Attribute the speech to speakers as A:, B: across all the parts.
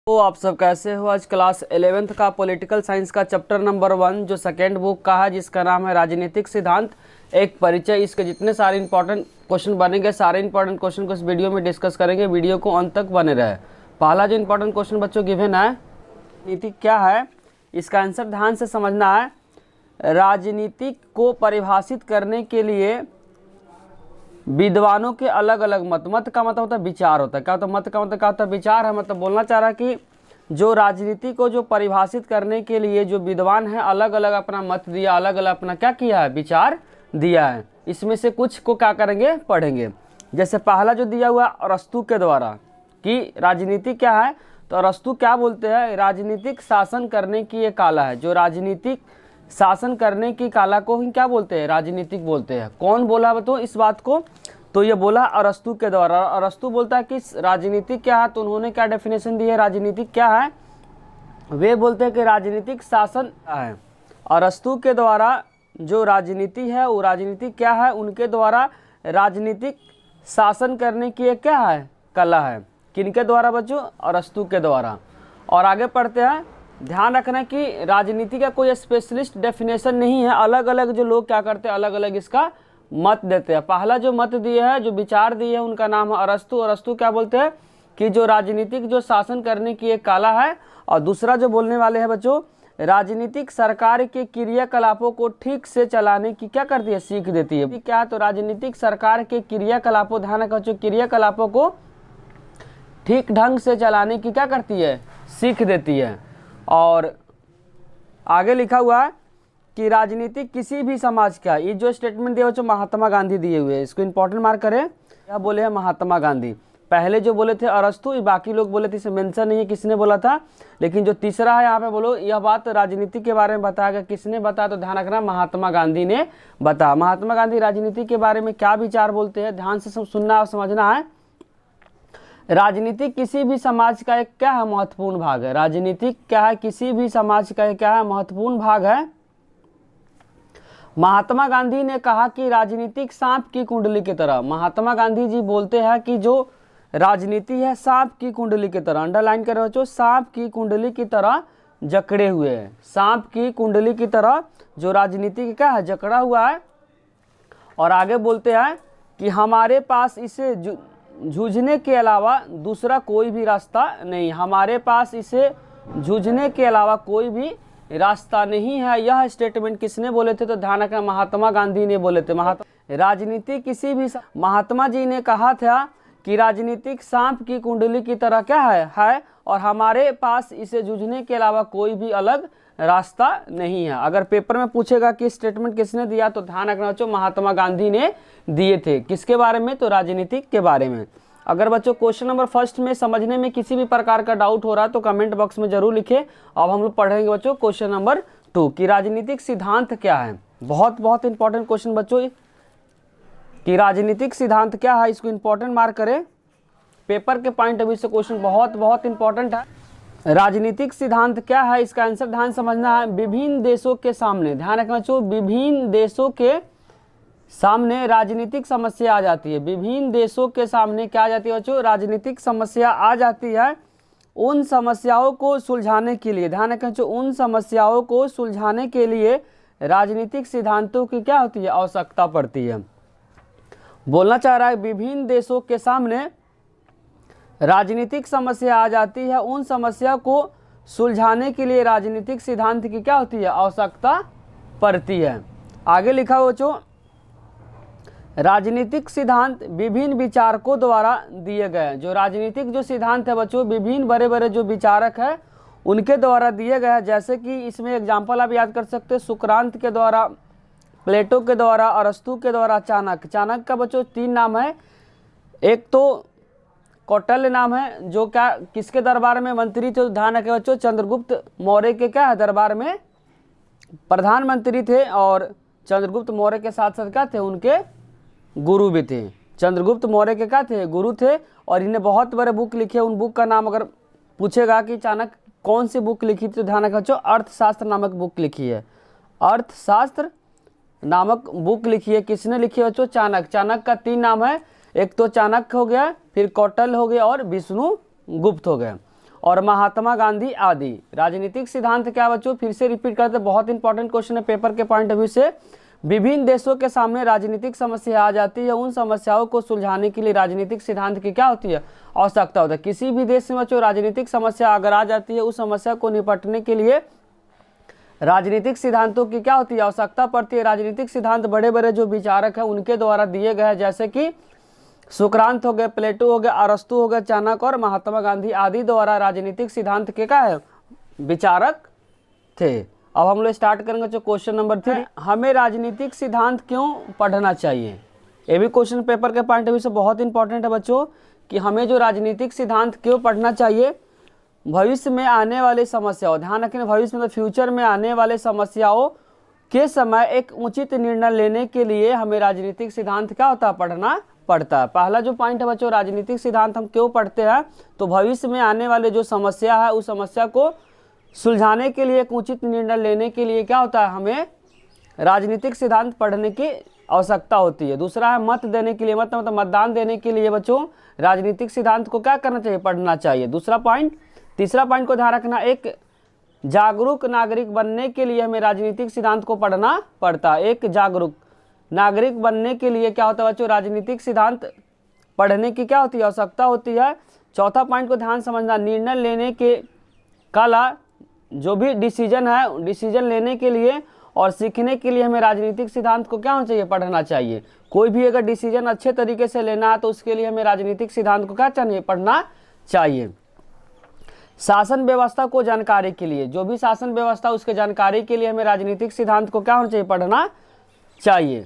A: तो आप सब कैसे हो। आज क्लास 11th का पॉलिटिकल साइंस का चैप्टर नंबर 1 जो सेकेंड बुक का है, जिसका नाम है राजनीतिक सिद्धांत एक परिचय। इसके जितने सारे इंपॉर्टेंट क्वेश्चन बनेंगे, सारे इंपॉर्टेंट क्वेश्चन को इस वीडियो में डिस्कस करेंगे। वीडियो को अंत तक बने रहे। पहला जो इंपॉर्टेंट क्वेश्चन बच्चों गिवन है, राजनीति क्या है, इसका आंसर ध्यान से समझना है। राजनीतिक को परिभाषित करने के लिए विद्वानों के अलग अलग मत का मतलब होता है विचार होता है। क्या होता है मत का मतलब? क्या होता है विचार है। मतलब बोलना चाह रहा है कि जो राजनीति को जो परिभाषित करने के लिए जो विद्वान है अलग अलग अपना मत दिया, अलग अलग अपना क्या किया है, विचार दिया है। इसमें से कुछ को क्या करेंगे, पढ़ेंगे। जैसे पहला जो दिया हुआ अरस्तु के द्वारा कि राजनीति क्या है, तो अरस्तु क्या बोलते हैं, राजनीतिक शासन करने की ये कला है। जो राजनीतिक शासन करने की कला को ही क्या बोलते हैं, राजनीतिक बोलते हैं। कौन बोला बताओ इस बात को, तो ये बोला अरस्तु के द्वारा। अरस्तु बोलता है कि राजनीतिक क्या है, तो उन्होंने क्या डेफिनेशन दी है, राजनीतिक क्या है, वे बोलते हैं कि राजनीतिक शासन है। अरस्तु के द्वारा जो राजनीति है वो राजनीतिक क्या है, उनके द्वारा राजनीतिक शासन करने की एक क्या है, कला है। किनके द्वारा बच्चों, अरस्तु के द्वारा। और आगे पढ़ते हैं। ध्यान रखना कि राजनीति का कोई स्पेशलिस्ट डेफिनेशन नहीं है। अलग अलग जो लोग क्या करते हैं, अलग अलग इसका मत देते हैं। पहला जो मत दिए है, जो विचार दिए है, उनका नाम है अरस्तु। अरस्तु क्या बोलते हैं कि जो राजनीतिक जो शासन करने की एक कला है। और दूसरा जो बोलने वाले हैं बच्चों, राजनीतिक सरकार के क्रियाकलापों को ठीक से चलाने की क्या करती है, सीख देती है। क्या, तो राजनीतिक सरकार के क्रियाकलापों, ध्यान रखो, जो क्रियाकलापों को ठीक ढंग से चलाने की क्या करती है, सीख देती है। और आगे लिखा हुआ है कि राजनीति किसी भी समाज का, ये जो स्टेटमेंट दिया जो महात्मा गांधी दिए हुए हैं, इसको इंपॉर्टेंट मार्क करें। क्या बोले हैं महात्मा गांधी, पहले जो बोले थे अरस्तु, बाकी लोग बोले थे, इसे मेंशन नहीं है किसने बोला था। लेकिन जो तीसरा है यहाँ पे बोलो, यह बात राजनीति के बारे में बताया गया, किसने बताया, तो ध्यान रखना महात्मा गांधी ने बताया। महात्मा गांधी राजनीति के बारे में क्या विचार बोलते हैं, ध्यान से सुनना और समझना है। राजनीति किसी भी समाज का एक क्या है, महत्वपूर्ण भाग है। राजनीति क्या है, किसी भी समाज का एक क्या है, महत्वपूर्ण भाग है। महात्मा गांधी ने कहा कि राजनीतिक सांप की कुंडली की तरह, महात्मा गांधी जी बोलते हैं कि जो राजनीति है सांप की कुंडली की तरह, अंडरलाइन कर रहे हो, सांप की कुंडली की तरह जकड़े हुए हैं। सांप की कुंडली की तरह जो राजनीति क्या है, जकड़ा हुआ है। और आगे बोलते हैं कि हमारे पास इसे जूझने के अलावा दूसरा कोई भी रास्ता नहीं, हमारे पास इसे जूझने के अलावा कोई भी रास्ता नहीं है। यह स्टेटमेंट किसने बोले थे, तो ध्यान रखना महात्मा गांधी ने बोले थे। राजनीति किसी भी, महात्मा जी ने कहा था कि राजनीतिक सांप की कुंडली की तरह क्या है और हमारे पास इसे जूझने के अलावा कोई भी अलग रास्ता नहीं है। अगर पेपर में पूछेगा कि स्टेटमेंट किसने दिया, तो ध्यान रखना बच्चों महात्मा गांधी ने दिए थे। किसके बारे में, तो राजनीतिक के बारे में। अगर बच्चों क्वेश्चन नंबर फर्स्ट में समझने में किसी भी प्रकार का डाउट हो रहा है तो कमेंट बॉक्स में जरूर लिखें। अब हम लोग पढ़ेंगे बच्चों क्वेश्चन नंबर 2 कि राजनीतिक सिद्धांत क्या है। बहुत इंपॉर्टेंट क्वेश्चन बच्चों कि राजनीतिक सिद्धांत क्या है, इसको इंपॉर्टेंट मार्क करें। पेपर के पॉइंट ऑफ व्यू से क्वेश्चन बहुत इंपॉर्टेंट है। राजनीतिक सिद्धांत क्या है, इसका आंसर ध्यान समझना है। विभिन्न देशों के सामने, ध्यान रखना बच्चों, विभिन्न देशों के सामने राजनीतिक समस्या आ जाती है। विभिन्न देशों के सामने क्या आ जाती है बच्चों, राजनीतिक समस्या आ जाती है। उन समस्याओं को सुलझाने के लिए, ध्यान रखें बच्चों, उन समस्याओं को सुलझाने के लिए राजनीतिक सिद्धांतों की क्या होती है, आवश्यकता पड़ती है। बोलना चाह रहा है विभिन्न देशों के सामने राजनीतिक समस्या आ जाती है, उन समस्या को सुलझाने के लिए राजनीतिक सिद्धांत की क्या होती है, आवश्यकता पड़ती है। आगे लिखा हो बच्चों, राजनीतिक सिद्धांत विभिन्न विचारकों द्वारा दिए गए। जो राजनीतिक जो सिद्धांत है बच्चों, विभिन्न बड़े बड़े जो विचारक है उनके द्वारा दिए गए हैं। जैसे कि इसमें एग्जाम्पल आप याद कर सकते हैं, सुकरांत के द्वारा, प्लेटो के द्वारा, अरस्तु के द्वारा, चाणक्य का बच्चों 3 नाम है। एक तो कौटिल्य नाम है, जो क्या किसके दरबार में मंत्री थे, तो ध्यान रखें बच्चों चंद्रगुप्त मौर्य के क्या है, दरबार में प्रधानमंत्री थे। और चंद्रगुप्त मौर्य के साथ साथ क्या थे, उनके गुरु भी थे। चंद्रगुप्त मौर्य के क्या थे, गुरु थे। और इन्हें बहुत बड़े बुक लिखे, उन बुक का नाम अगर पूछेगा कि चाणक्य कौन सी बुक लिखी थी, तो ध्यान रखो बच्चों अर्थशास्त्र नामक बुक लिखी है। अर्थशास्त्र नामक बुक लिखी है, किसने लिखी है बच्चों, चाणक्य का 3 नाम है। एक तो चाणक्य हो गया, फिर कौटिल्य हो गया और विष्णुगुप्त हो गया। और महात्मा गांधी आदि। राजनीतिक सिद्धांत क्या बच्चों, फिर से रिपीट करते, बहुत इंपॉर्टेंट क्वेश्चन है पेपर के पॉइंट ऑफ व्यू से। विभिन्न देशों के सामने राजनीतिक समस्या आ जाती है, उन समस्याओं को सुलझाने के लिए राजनीतिक सिद्धांत की क्या होती है, आवश्यकता होता है। किसी भी देश में बच्चों राजनीतिक समस्या अगर आ जाती है, उस समस्या को निपटने के लिए राजनीतिक सिद्धांतों की क्या होती है, आवश्यकता पड़ती है। राजनीतिक सिद्धांत बड़े बड़े जो विचारक हैं उनके द्वारा दिए गए हैं, जैसे कि सुक्रांत हो गए, प्लेटो हो गए, अरस्तु हो गए, चाणक्य और महात्मा गांधी आदि द्वारा राजनीतिक सिद्धांत के क्या है, विचारक थे। अब हम लोग स्टार्ट करेंगे जो क्वेश्चन नंबर 3, हमें राजनीतिक सिद्धांत क्यों पढ़ना चाहिए। ये भी क्वेश्चन पेपर के पॉइंट ऑफ व्यू से बहुत इंपॉर्टेंट है बच्चों, कि हमें जो राजनीतिक सिद्धांत क्यों पढ़ना चाहिए। भविष्य में आने वाली समस्याओं, ध्यान रखें भविष्य में, फ्यूचर में आने वाले समस्याओं के समय एक उचित निर्णय लेने के लिए हमें राजनीतिक सिद्धांत क्या होता है, पढ़ना पड़ता है। पहला जो पॉइंट है बच्चों, राजनीतिक सिद्धांत हम क्यों पढ़ते हैं, तो भविष्य में आने वाले जो समस्या है उस समस्या को सुलझाने के लिए, एक उचित निर्णय लेने के लिए क्या होता है, हमें राजनीतिक सिद्धांत पढ़ने की आवश्यकता होती है। दूसरा है मत देने के लिए, मतलब मतदान देने के लिए बच्चों राजनीतिक सिद्धांत को क्या करना चाहिए, पढ़ना चाहिए। दूसरा पॉइंट, तीसरा पॉइंट को ध्यान रखना, एक जागरूक नागरिक बनने के लिए हमें राजनीतिक सिद्धांत को पढ़ना पड़ता है। एक जागरूक नागरिक बनने के लिए क्या होता है बच्चों, राजनीतिक सिद्धांत पढ़ने की क्या होती है, आवश्यकता होती है। चौथा पॉइंट को ध्यान समझना, निर्णय लेने के कला, जो भी डिसीजन है, डिसीजन लेने के लिए और सीखने के लिए हमें राजनीतिक सिद्धांत को क्या होना चाहिए, पढ़ना चाहिए। कोई भी अगर डिसीजन अच्छे तरीके से लेना है तो उसके लिए हमें राजनीतिक सिद्धांत को क्या चाहिए, पढ़ना चाहिए। शासन व्यवस्था को जानकारी के लिए, जो भी शासन व्यवस्था उसके जानकारी के लिए हमें राजनीतिक सिद्धांत को क्या होना चाहिए, पढ़ना चाहिए।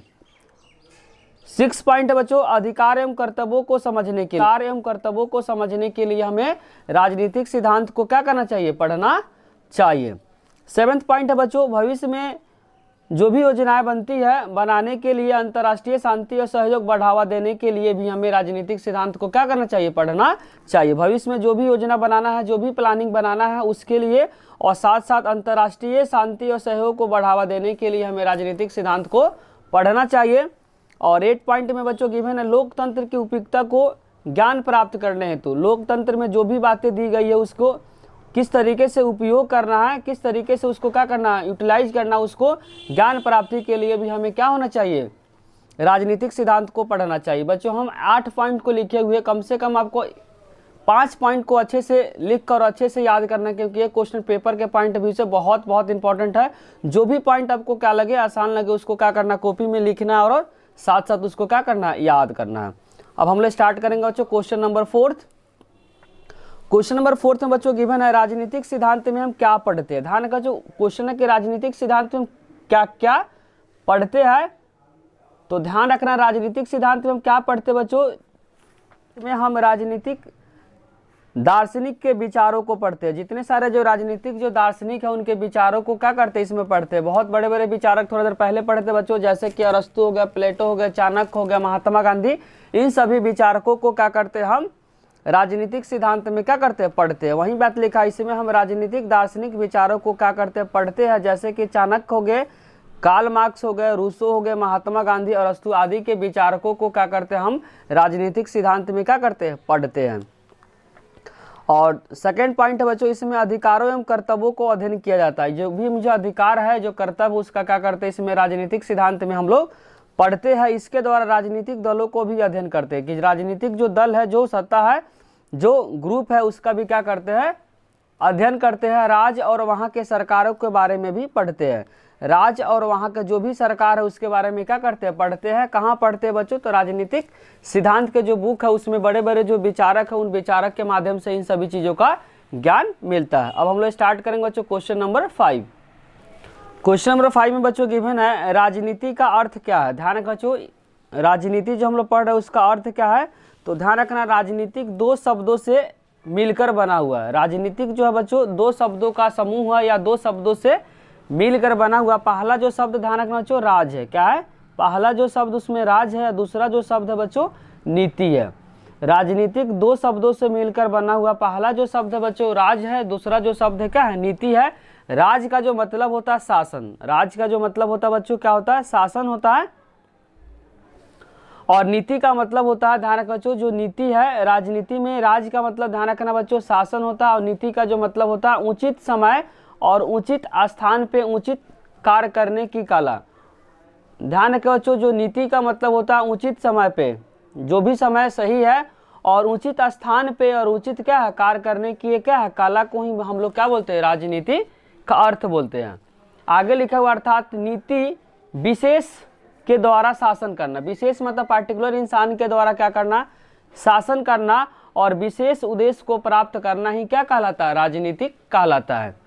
A: 6 पॉइंट है बच्चों, अधिकार एवं कर्तव्यों को समझने के लिए, अधिकार एवं कर्तव्यों को समझने के लिए हमें राजनीतिक सिद्धांत को क्या करना चाहिए, पढ़ना चाहिए। 7th पॉइंट है बच्चों, भविष्य में जो भी योजनाएं बनती है, बनाने के लिए अंतर्राष्ट्रीय शांति और सहयोग बढ़ावा देने के लिए भी हमें राजनीतिक सिद्धांत को क्या करना चाहिए, पढ़ना चाहिए। भविष्य में जो भी योजना बनाना है, जो भी प्लानिंग बनाना है उसके लिए, और साथ साथ अंतर्राष्ट्रीय शांति और सहयोग को बढ़ावा देने के लिए हमें राजनीतिक सिद्धांत को पढ़ना चाहिए। और 8 पॉइंट में बच्चों गिवन है, लोकतंत्र की उपयुक्तता को ज्ञान प्राप्त करने हेतु, लोकतंत्र में जो भी बातें दी गई है उसको किस तरीके से उपयोग करना है, किस तरीके से उसको क्या करना है, यूटिलाइज करना, उसको ज्ञान प्राप्ति के लिए भी हमें क्या होना चाहिए, राजनीतिक सिद्धांत को पढ़ना चाहिए। बच्चों हम 8 पॉइंट को लिखे हुए, कम से कम आपको 5 पॉइंट को अच्छे से लिख कर अच्छे से याद करना, क्योंकि ये क्वेश्चन पेपर के पॉइंट ऑफ व्यू से बहुत बहुत इंपॉर्टेंट है। जो भी पॉइंट आपको क्या लगे, आसान लगे, उसको क्या करना, कॉपी में लिखना है और साथ साथ उसको क्या करना है, याद करना है। अब हम लोग स्टार्ट करेंगे बच्चों क्वेश्चन नंबर 4। क्वेश्चन नंबर 4 में बच्चों गिवन है, राजनीतिक सिद्धांत में हम क्या पढ़ते हैं। ध्यान का जो क्वेश्चन है कि राजनीतिक सिद्धांत में हम क्या क्या पढ़ते हैं, तो ध्यान रखना राजनीतिक सिद्धांत में हम क्या पढ़ते हैं बच्चों, में हम राजनीतिक दार्शनिक के विचारों को पढ़ते हैं। जितने सारे जो राजनीतिक जो दार्शनिक है उनके विचारों को क्या करते हैं, इसमें पढ़ते हैं। बहुत बड़े बड़े विचारक थोड़ा देर पहले पढ़े थे बच्चों, जैसे कि अरस्तु हो गया, प्लेटो हो गया, चाणक्य हो गया, महात्मा गांधी, इन सभी विचारकों को क्या करते हैं, हम राजनीतिक सिद्धांत में क्या करते हैं, पढ़ते हैं। वहीं बात लिखा है, इसमें हम राजनीतिक दार्शनिक विचारों को क्या करते हैं, पढ़ते हैं। जैसे कि चाणक्य हो गए, कार्ल मार्क्स हो गए, रूसो हो गए, महात्मा गांधी, अरस्तु आदि के विचारकों को क्या करते हैं, हम राजनीतिक सिद्धांत में क्या करते हैं, पढ़ते हैं। और सेकंड पॉइंट है बच्चों, इसमें अधिकारों एवं कर्तव्यों को अध्ययन किया जाता है। जो भी मुझे अधिकार है, जो कर्तव्य, उसका क्या करते हैं, इसमें राजनीतिक सिद्धांत में हम लोग पढ़ते हैं। इसके द्वारा राजनीतिक दलों को भी अध्ययन करते हैं कि राजनीतिक जो दल है, जो सत्ता है, जो ग्रुप है, उसका भी क्या करते हैं, अध्ययन करते हैं। राज्य और वहाँ के सरकारों के बारे में भी पढ़ते हैं। राज्य और वहाँ का जो भी सरकार है उसके बारे में क्या करते हैं, पढ़ते हैं। कहाँ पढ़ते हैं बच्चों, तो राजनीतिक सिद्धांत के जो बुक है उसमें बड़े बड़े जो विचारक है, उन विचारक के माध्यम से इन सभी चीज़ों का ज्ञान मिलता है। अब हम लोग स्टार्ट करेंगे बच्चों क्वेश्चन नंबर 5। क्वेश्चन नंबर 5 में बच्चों गिवन है, राजनीति का अर्थ क्या है। ध्यान रखना बच्चों, राजनीति जो हम लोग पढ़ रहे हैं उसका अर्थ क्या है, तो ध्यान रखना राजनीतिक 2 शब्दों से मिलकर बना हुआ है। राजनीतिक जो है बच्चों 2 शब्दों का समूह है या 2 शब्दों से मिलकर बना हुआ। पहला जो शब्द ध्यान रखना बच्चों राज है, क्या है, पहला जो शब्द उसमें राज है, दूसरा जो शब्द है बच्चों नीति है। राजनीतिक 2 शब्दों से मिलकर बना हुआ। पहला जो शब्द है बच्चों राज है, दूसरा जो शब्द है क्या है, नीति है। राज का जो मतलब होता है शासन, राज का जो मतलब होता है बच्चों क्या होता है, शासन होता है। और नीति का मतलब होता है, ध्यान रखना बच्चों, जो नीति है राजनीति में, राज का मतलब ध्यान रखना बच्चों शासन होता है, और नीति का जो मतलब होता है उचित समय और उचित स्थान पे उचित कार्य करने की कला। ध्यान रखें बच्चों, जो नीति का मतलब होता है उचित समय पे, जो भी समय सही है, और उचित स्थान पे और उचित क्या है कार्य करने की क्या है कला को ही हम लोग क्या बोलते हैं, राजनीति का अर्थ बोलते हैं। आगे लिखा हुआ अर्थात नीति विशेष के द्वारा शासन करना, विशेष मतलब पार्टिकुलर इंसान के द्वारा क्या करना, शासन करना, और विशेष उद्देश्य को प्राप्त करना ही क्या कहलाता है, राजनीतिक कहलाता है।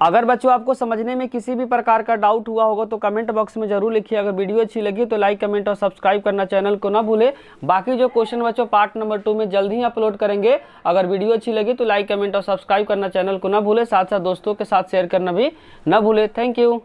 A: अगर बच्चों आपको समझने में किसी भी प्रकार का डाउट हुआ होगा तो कमेंट बॉक्स में जरूर लिखिए। अगर वीडियो अच्छी लगी तो लाइक कमेंट और सब्सक्राइब करना चैनल को ना भूले। बाकी जो क्वेश्चन बच्चों पार्ट नंबर 2 में जल्द ही अपलोड करेंगे। अगर वीडियो अच्छी लगी तो लाइक कमेंट और सब्सक्राइब करना चैनल को ना भूले, साथ साथ दोस्तों के साथ शेयर करना भी ना भूले। Thank you.